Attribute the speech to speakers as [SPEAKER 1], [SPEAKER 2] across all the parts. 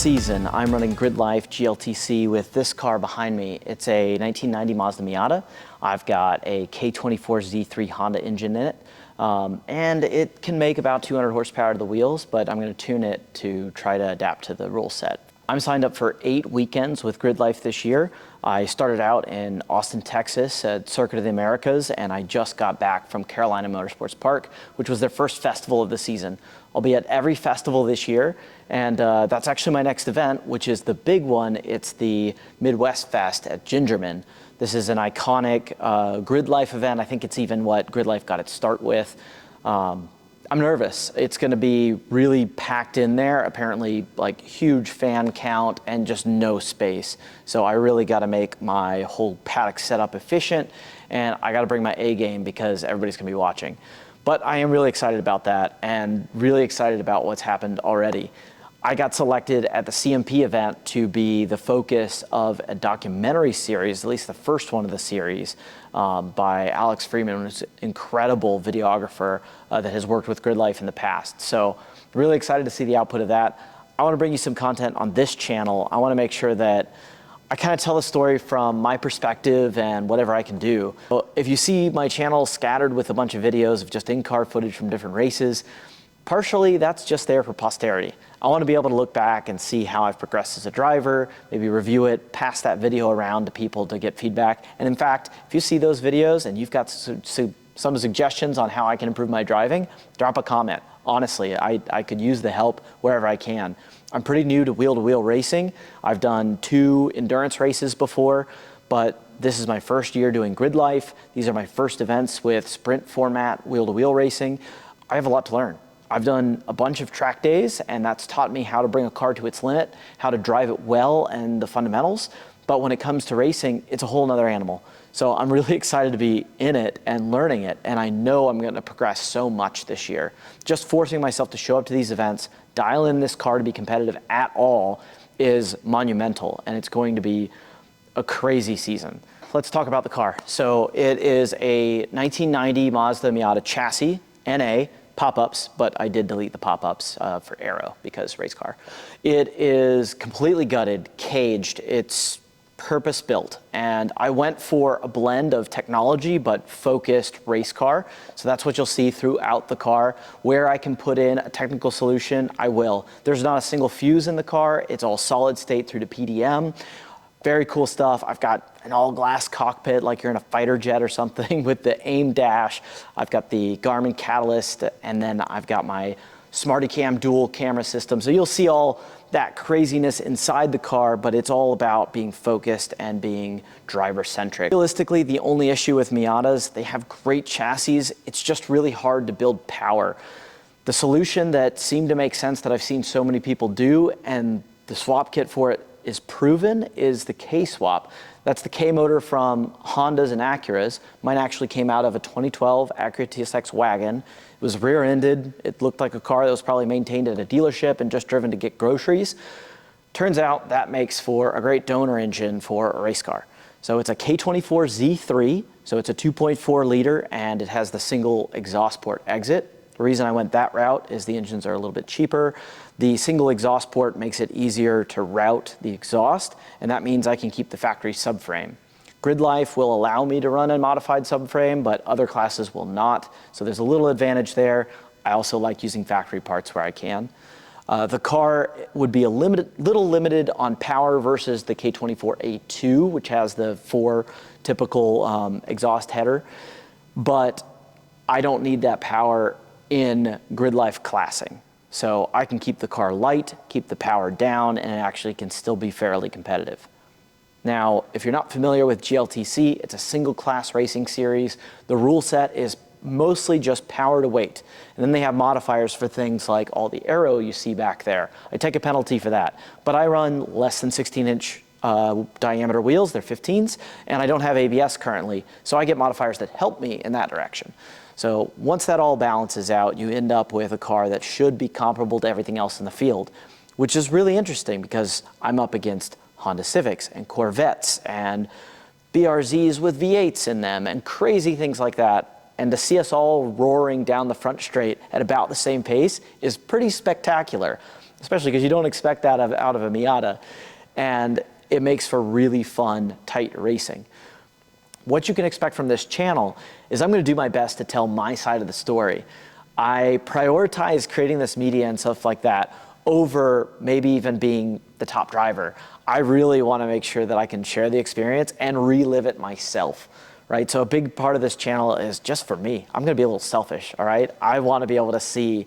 [SPEAKER 1] season, I'm running Grid Life GLTC with this car behind me. It's a 1990 Mazda Miata. I've got a K24 Z3 Honda engine in it, and it can make about 200 horsepower to the wheels, but I'm going to tune it to try to adapt to the rule set. I'm signed up for 8 weekends with Grid Life this year. I started out in Austin, Texas at Circuit of the Americas, and I just got back from Carolina Motorsports Park, which was their first festival of the season. I'll be at every festival this year, and that's actually my next event, which is the big one. It's the Midwest Fest at Gingerman. This is an iconic Grid Life event. I think it's even what Grid Life got its start with. I'm nervous. It's going to be really packed in there, apparently like huge fan count and just no space. So I really got to make my whole paddock setup efficient, and I got to bring my A game because everybody's going to be watching. But I am really excited about that and really excited about what's happened already. I got selected at the CMP event to be the focus of a documentary series, at least the first one of the series, by Alex Freeman, who's an incredible videographer that has worked with Grid Life in the past. So really excited to see the output of that. I want to bring you some content on this channel. I want to make sure that I kind of tell the story from my perspective and whatever I can do. If you see my channel scattered with a bunch of videos of just in-car footage from different races, partially that's just there for posterity. I want to be able to look back and see how I've progressed as a driver, maybe review it, pass that video around to people to get feedback. And in fact, if you see those videos and you've got some suggestions on how I can improve my driving, drop a comment. Honestly, I could use the help wherever I can. I'm pretty new to wheel-to-wheel racing. I've done 2 endurance races before, but this is my first year doing Grid Life. These are my first events with sprint format wheel-to-wheel racing. I have a lot to learn. I've done a bunch of track days, and that's taught me how to bring a car to its limit, how to drive it well, and the fundamentals. But when it comes to racing, it's a whole nother animal. So I'm really excited to be in it and learning it, and I know I'm going to progress so much this year. Just forcing myself to show up to these events, dial in this car to be competitive at all is monumental, and it's going to be a crazy season. Let's talk about the car. So it is a 1990 Mazda Miata chassis, NA, pop-ups, but I did delete the pop-ups for aero because race car. It is completely gutted, caged. It's purpose-built, and I went for a blend of technology but focused race car. So that's what you'll see throughout the car. Where I can put in a technical solution, I will. There's not a single fuse in the car. It's all solid state through to PDM. Very cool stuff. I've got an all-glass cockpit like you're in a fighter jet or something with the AIM dash. I've got the Garmin Catalyst, and then I've got my SmartyCam dual camera system. So you'll see all that craziness inside the car, but it's all about being focused and being driver-centric. Realistically, the only issue with Miatas, they have great chassis. It's just really hard to build power. The solution that seemed to make sense that I've seen so many people do, and the swap kit for it is proven, is the K-swap. That's the K motor from Hondas and Acuras. Mine actually came out of a 2012 Acura TSX wagon. It was rear-ended. It looked like a car that was probably maintained at a dealership and just driven to get groceries. Turns out that makes for a great donor engine for a race car. So it's a K24 Z3, so it's a 2.4 liter, and it has the single exhaust port exit. The reason I went that route is the engines are a little bit cheaper. The single exhaust port makes it easier to route the exhaust, and that means I can keep the factory subframe. Grid Life will allow me to run a modified subframe, but other classes will not, so there's a little advantage there. I also like using factory parts where I can. The car would be a little limited on power versus the K24A2, which has the 4 typical exhaust header, but I don't need that power in Grid Life classing. So I can keep the car light, keep the power down, and it actually can still be fairly competitive. Now, if you're not familiar with GLTC, it's a single class racing series. The rule set is mostly just power to weight. And then they have modifiers for things like all the aero you see back there. I take a penalty for that, but I run less than 16-inch diameter wheels, they're 15s, and I don't have ABS currently, so I get modifiers that help me in that direction. So once that all balances out, you end up with a car that should be comparable to everything else in the field, which is really interesting because I'm up against Honda Civics and Corvettes and BRZs with V8s in them and crazy things like that. And to see us all roaring down the front straight at about the same pace is pretty spectacular. especially because you don't expect that out of a Miata. And it makes for really fun, tight racing. What you can expect from this channel is I'm going to do my best to tell my side of the story. I prioritize creating this media and stuff like that over maybe even being the top driver. I really want to make sure that I can share the experience and relive it myself, right? So a big part of this channel is just for me. I'm going to be a little selfish, all right? I want to be able to see,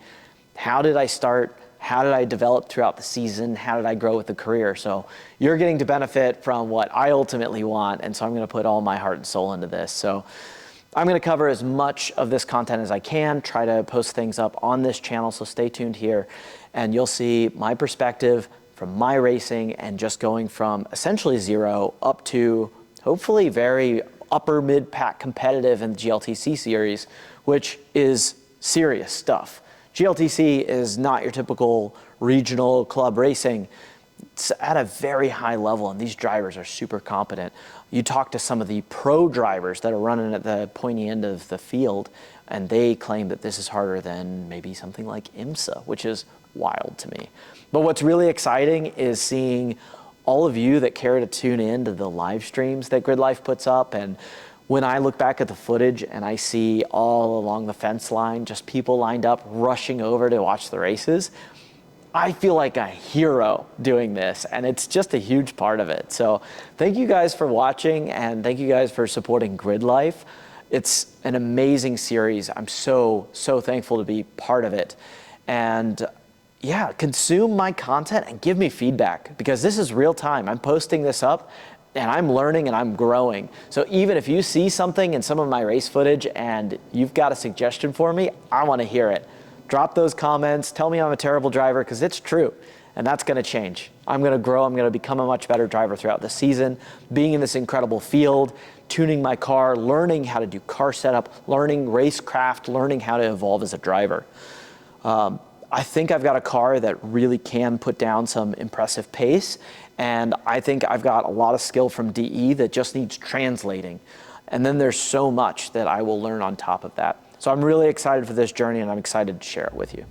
[SPEAKER 1] how did I start? How did I develop throughout the season? How did I grow with the career? So you're getting to benefit from what I ultimately want, and so I'm going to put all my heart and soul into this. So I'm going to cover as much of this content as I can, try to post things up on this channel, so stay tuned here, and you'll see my perspective from my racing and just going from essentially zero up to hopefully very upper mid-pack competitive in the GLTC series, which is serious stuff. GLTC is not your typical regional club racing. It's at a very high level, and these drivers are super competent. You talk to some of the pro drivers that are running at the pointy end of the field, and they claim that this is harder than maybe something like IMSA, which is wild to me. But what's really exciting is seeing all of you that care to tune in to the live streams that Grid Life puts up. And when I look back at the footage and I see all along the fence line, just people lined up, rushing over to watch the races, I feel like a hero doing this, and it's just a huge part of it. So thank you guys for watching, and thank you guys for supporting Grid Life. It's an amazing series. I'm so thankful to be part of it. And yeah, consume my content and give me feedback, because this is real time. I'm posting this up and I'm learning and I'm growing. So even if you see something in some of my race footage and you've got a suggestion for me, I want to hear it. Drop those comments, tell me I'm a terrible driver, because it's true, and that's going to change. I'm going to grow, I'm going to become a much better driver throughout the season, being in this incredible field, tuning my car, learning how to do car setup, learning racecraft, learning how to evolve as a driver. I think I've got a car that really can put down some impressive pace, and I think I've got a lot of skill from DE that just needs translating. And then there's so much that I will learn on top of that. So I'm really excited for this journey, and I'm excited to share it with you.